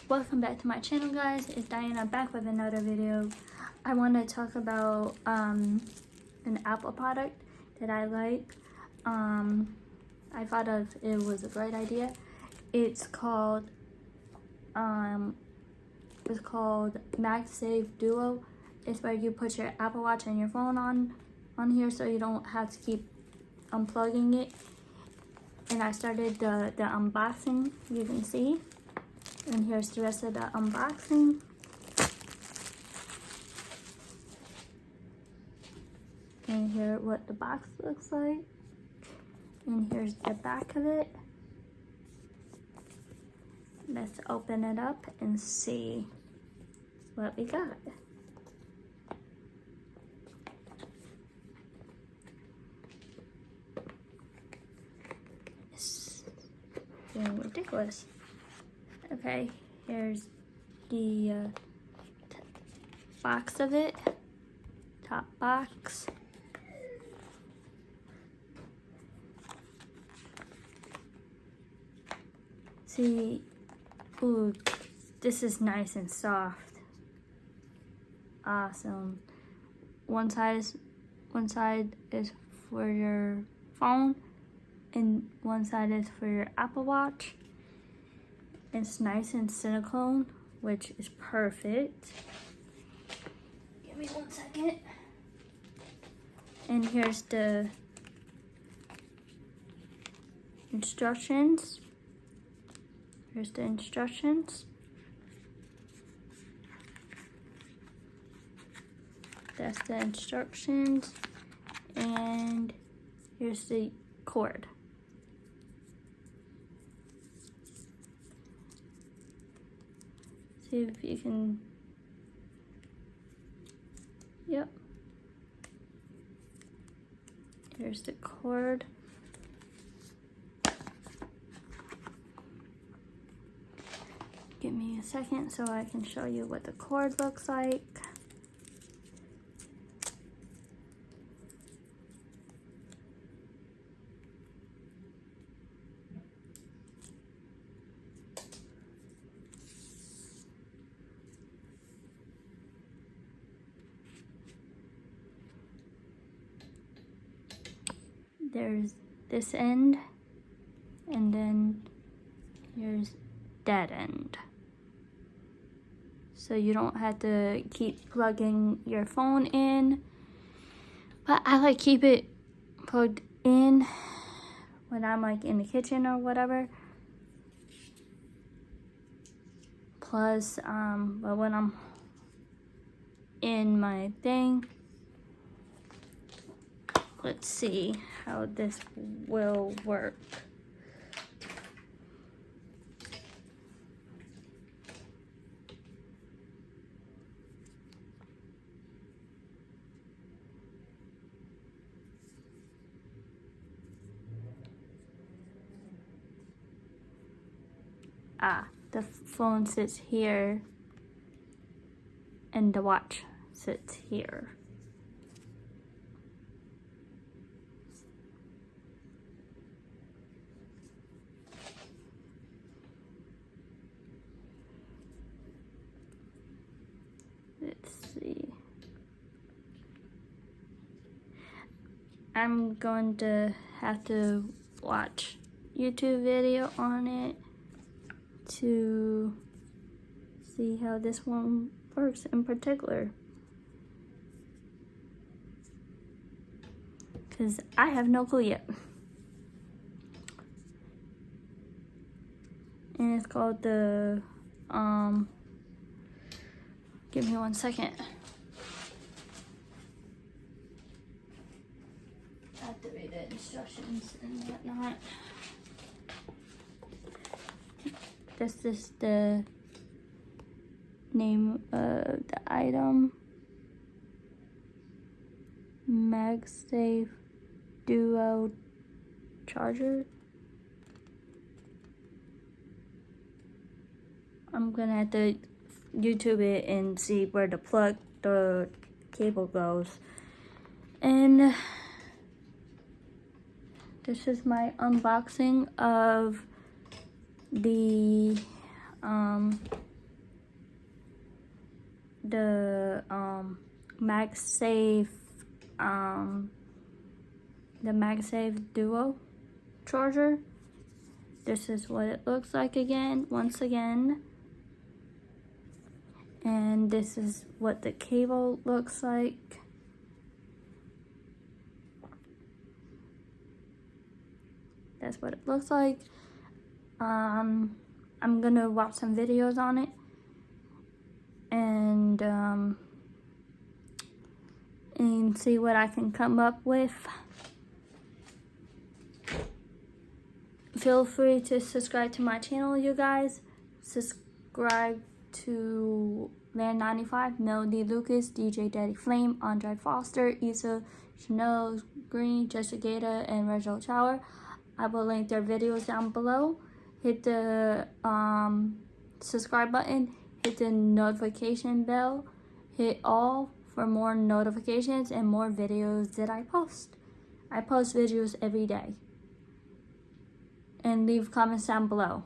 Welcome back to my channel, guys. It's Diana back with another video. I want to talk about an Apple product that I like. I thought of it was a great idea. It's called MagSafe Duo. It's where you put your Apple Watch and your phone on here, so you don't have to keep unplugging it. And I started the unboxing, you can see. And here's the rest of the unboxing. And here what the box looks like. And here's the back of it. Let's open it up and see what we got. It's getting ridiculous. Okay, here's the box of it, top box. See, ooh, this is nice and soft. Awesome. One side is for your phone, and one side is for your Apple Watch. It's nice and silicone, which is perfect. Give me 1 second. And here's the instructions. Here's the instructions. That's the instructions. And here's the cord. See if you can, yep. Here's the cord. Give me a second so I can show you what the cord looks like. There's this end, and then here's that end. So you don't have to keep plugging your phone in. But I like keep it plugged in when I'm like in the kitchen or whatever. Plus, but when I'm in my thing, let's see how this will work. The phone sits here and the watch sits here. Let's see. I'm going to have to watch YouTube video on it to see how this one works in particular, because I have no clue yet. And it's called the give me 1 second. I have to read the instructions and whatnot. This is the name of the item. MagSafe Duo Charger. I'm gonna have to YouTube it and see where the cable goes. And this is my unboxing of the the MagSafe Duo charger. This is what it looks like once again. And this is what the cable looks like. That's what it looks like. I'm gonna watch some videos on it and see what I can come up with. Feel free to subscribe to my channel, you guys. Subscribe to Land95, Melody Lucas, DJ Daddy Flame, Andre Foster, Issa, Chanel Green, Jessica Gata, and Reginald Chower. I will link their videos down below. Hit the subscribe button, hit the notification bell, hit all for more notifications and more videos that I post. I post videos every day. And leave comments down below.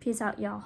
Peace out, y'all.